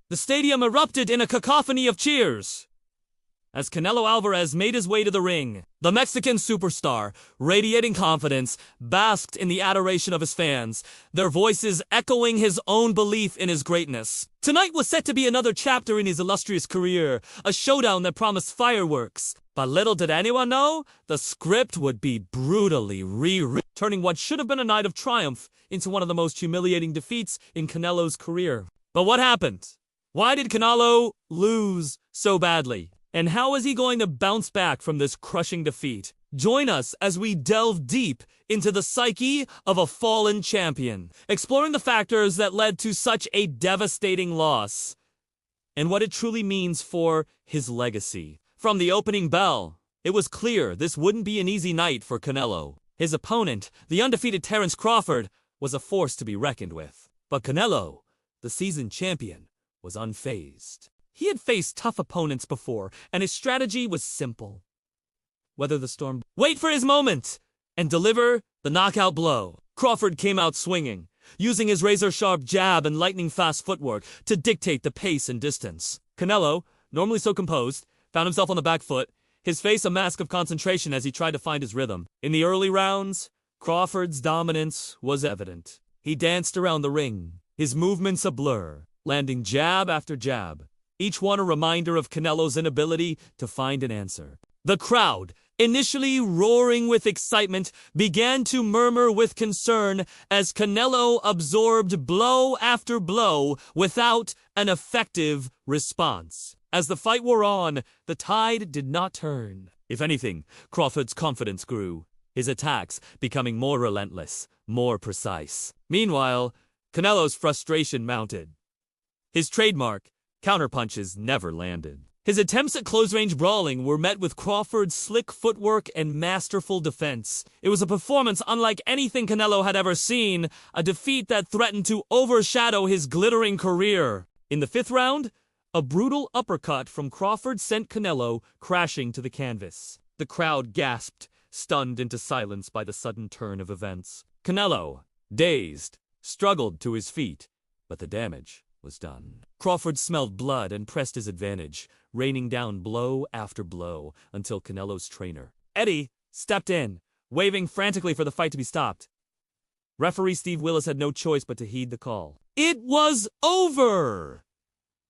The stadium erupted in a cacophony of cheers as Canelo Alvarez made his way to the ring. The Mexican superstar, radiating confidence, basked in the adoration of his fans, their voices echoing his own belief in his greatness. Tonight was set to be another chapter in his illustrious career, a showdown that promised fireworks. But little did anyone know, the script would be brutally rewritten, turning what should have been a night of triumph into one of the most humiliating defeats in Canelo's career. But what happened? Why did Canelo lose so badly? And how is he going to bounce back from this crushing defeat? Join us as we delve deep into the psyche of a fallen champion, exploring the factors that led to such a devastating loss, and what it truly means for his legacy. From the opening bell, it was clear this wouldn't be an easy night for Canelo. His opponent, the undefeated Terence Crawford, was a force to be reckoned with. But Canelo, the seasoned champion, was unfazed. He had faced tough opponents before, and his strategy was simple. Weather the storm, wait for his moment, and deliver the knockout blow. Crawford came out swinging, using his razor-sharp jab and lightning-fast footwork to dictate the pace and distance. Canelo, normally so composed, found himself on the back foot, his face a mask of concentration as he tried to find his rhythm. In the early rounds, Crawford's dominance was evident. He danced around the ring, his movements a blur, landing jab after jab, each one a reminder of Canelo's inability to find an answer. The crowd, initially roaring with excitement, began to murmur with concern as Canelo absorbed blow after blow without an effective response. As the fight wore on, the tide did not turn. If anything, Crawford's confidence grew, his attacks becoming more relentless, more precise. Meanwhile, Canelo's frustration mounted. His trademark, counterpunches, never landed. His attempts at close-range brawling were met with Crawford's slick footwork and masterful defense. It was a performance unlike anything Canelo had ever seen, a defeat that threatened to overshadow his glittering career. In the fifth round, a brutal uppercut from Crawford sent Canelo crashing to the canvas. The crowd gasped, stunned into silence by the sudden turn of events. Canelo, dazed, struggled to his feet, but the damage was done. Crawford smelled blood and pressed his advantage, raining down blow after blow until Canelo's trainer, Eddie, stepped in, waving frantically for the fight to be stopped. Referee Steve Willis had no choice but to heed the call. It was over!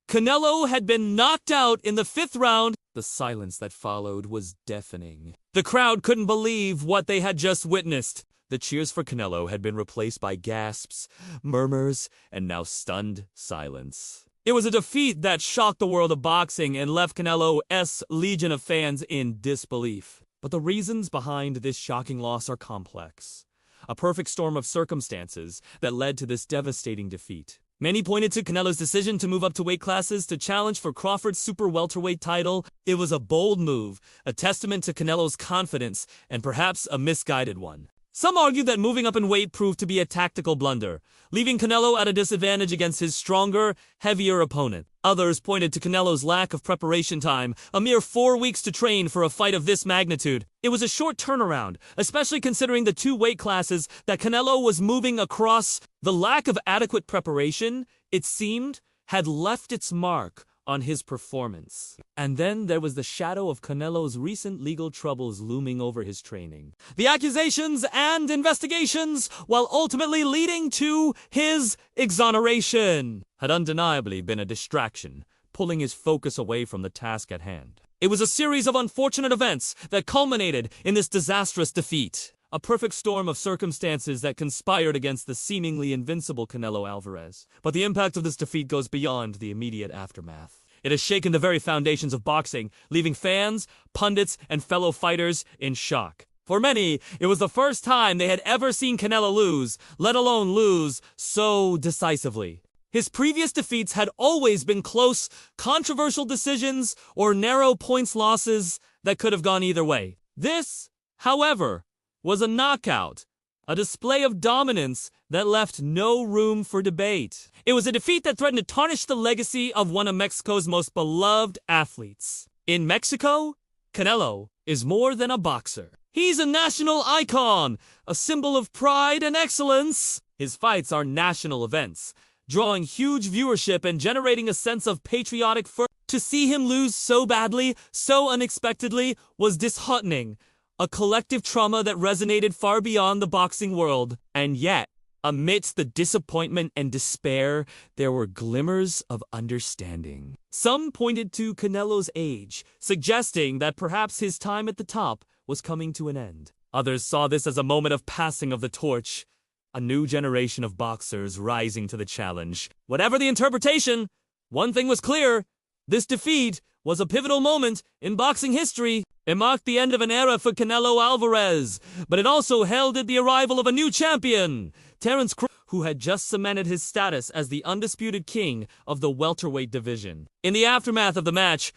Canelo had been knocked out in the fifth round. The silence that followed was deafening. The crowd couldn't believe what they had just witnessed. The cheers for Canelo had been replaced by gasps, murmurs, and now stunned silence. It was a defeat that shocked the world of boxing and left Canelo's legion of fans in disbelief. But the reasons behind this shocking loss are complex. A perfect storm of circumstances that led to this devastating defeat. Many pointed to Canelo's decision to move up to weight classes to challenge for Crawford's super welterweight title. It was a bold move, a testament to Canelo's confidence, and perhaps a misguided one. Some argued that moving up in weight proved to be a tactical blunder, leaving Canelo at a disadvantage against his stronger, heavier opponent. Others pointed to Canelo's lack of preparation time, a mere 4 weeks to train for a fight of this magnitude. It was a short turnaround, especially considering the 2 weight classes that Canelo was moving across. The lack of adequate preparation, it seemed, had left its mark on his performance. And then there was the shadow of Canelo's recent legal troubles looming over his training. The accusations and investigations, while ultimately leading to his exoneration, had undeniably been a distraction, pulling his focus away from the task at hand. It was a series of unfortunate events that culminated in this disastrous defeat. A perfect storm of circumstances that conspired against the seemingly invincible Canelo Alvarez. But the impact of this defeat goes beyond the immediate aftermath. It has shaken the very foundations of boxing, leaving fans, pundits, and fellow fighters in shock. For many, it was the first time they had ever seen Canelo lose, let alone lose so decisively. His previous defeats had always been close, controversial decisions or narrow points losses that could have gone either way. This, however, was a knockout, a display of dominance that left no room for debate. It was a defeat that threatened to tarnish the legacy of one of Mexico's most beloved athletes. In Mexico, Canelo is more than a boxer. He's a national icon, a symbol of pride and excellence. His fights are national events, drawing huge viewership and generating a sense of patriotic fervor. To see him lose so badly, so unexpectedly, was disheartening, a collective trauma that resonated far beyond the boxing world. And yet, amidst the disappointment and despair, there were glimmers of understanding. Some pointed to Canelo's age, suggesting that perhaps his time at the top was coming to an end. Others saw this as a moment of passing of the torch, a new generation of boxers rising to the challenge. Whatever the interpretation, one thing was clear: this defeat was a pivotal moment in boxing history. It marked the end of an era for Canelo Alvarez, but it also heralded the arrival of a new champion, Terence Crawford, who had just cemented his status as the undisputed king of the welterweight division. In the aftermath of the match,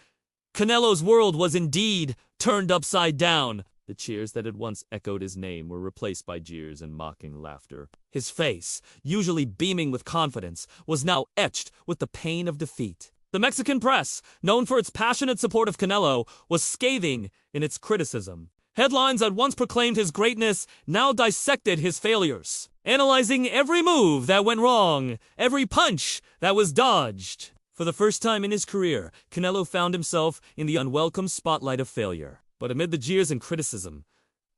Canelo's world was indeed turned upside down. The cheers that had once echoed his name were replaced by jeers and mocking laughter. His face, usually beaming with confidence, was now etched with the pain of defeat. The Mexican press, known for its passionate support of Canelo, was scathing in its criticism. Headlines that once proclaimed his greatness now dissected his failures, analyzing every move that went wrong, every punch that was dodged. For the first time in his career, Canelo found himself in the unwelcome spotlight of failure. But amid the jeers and criticism,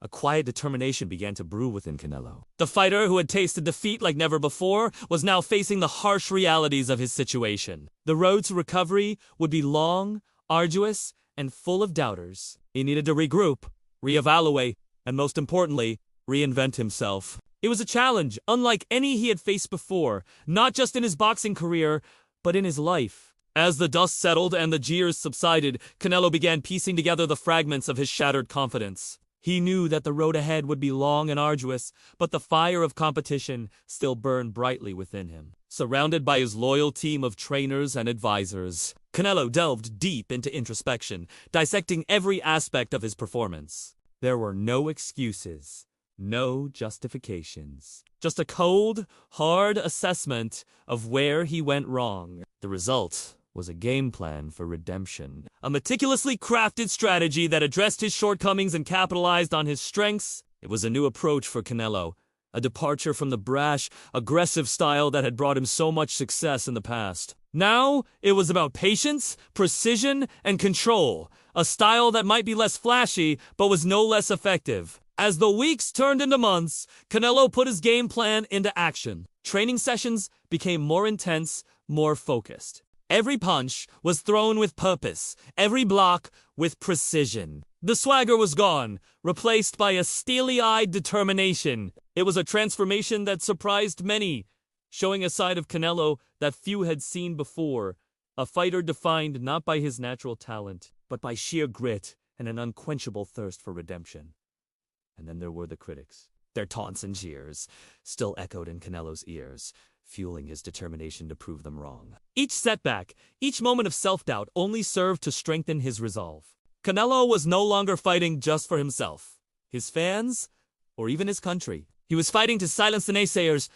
a quiet determination began to brew within Canelo. The fighter who had tasted defeat like never before was now facing the harsh realities of his situation. The road to recovery would be long, arduous, and full of doubters. He needed to regroup, reevaluate, and most importantly, reinvent himself. It was a challenge unlike any he had faced before, not just in his boxing career, but in his life. As the dust settled and the jeers subsided, Canelo began piecing together the fragments of his shattered confidence. He knew that the road ahead would be long and arduous, but the fire of competition still burned brightly within him. Surrounded by his loyal team of trainers and advisors, Canelo delved deep into introspection, dissecting every aspect of his performance. There were no excuses, no justifications, just a cold, hard assessment of where he went wrong. The result was a game plan for redemption, a meticulously crafted strategy that addressed his shortcomings and capitalized on his strengths. It was a new approach for Canelo, a departure from the brash, aggressive style that had brought him so much success in the past. Now, it was about patience, precision, and control, a style that might be less flashy, but was no less effective. As the weeks turned into months, Canelo put his game plan into action. Training sessions became more intense, more focused. Every punch was thrown with purpose, every block with precision. The swagger was gone, replaced by a steely-eyed determination. It was a transformation that surprised many, showing a side of Canelo that few had seen before, a fighter defined not by his natural talent, but by sheer grit and an unquenchable thirst for redemption. And then there were the critics. Their taunts and jeers still echoed in Canelo's ears, fueling his determination to prove them wrong. Each setback, each moment of self-doubt only served to strengthen his resolve. Canelo was no longer fighting just for himself, his fans, or even his country. He was fighting to silence the naysayers,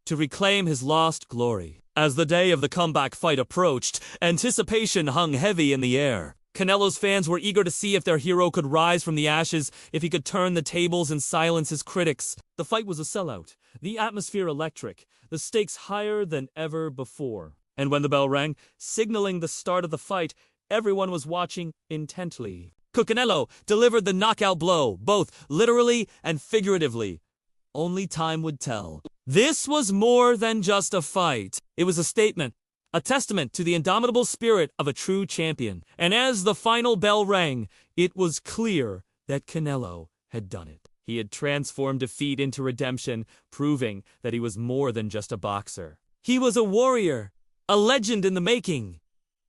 to reclaim his lost glory. As the day of the comeback fight approached, anticipation hung heavy in the air. Canelo's fans were eager to see if their hero could rise from the ashes, if he could turn the tables and silence his critics. The fight was a sellout, the atmosphere electric, the stakes higher than ever before. And when the bell rang, signaling the start of the fight, everyone was watching intently. Canelo delivered the knockout blow, both literally and figuratively. Only time would tell. This was more than just a fight. It was a statement, a testament to the indomitable spirit of a true champion. And as the final bell rang, it was clear that Canelo had done it. He had transformed defeat into redemption, proving that he was more than just a boxer. He was a warrior, a legend in the making.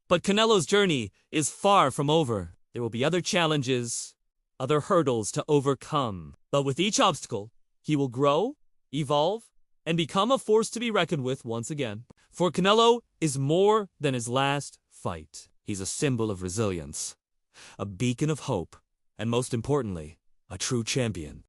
But Canelo's journey is far from over. There will be other challenges, other hurdles to overcome. But with each obstacle, he will grow, evolve, and become a force to be reckoned with once again. For Canelo is more than his last fight. He's a symbol of resilience, a beacon of hope, and most importantly, a true champion.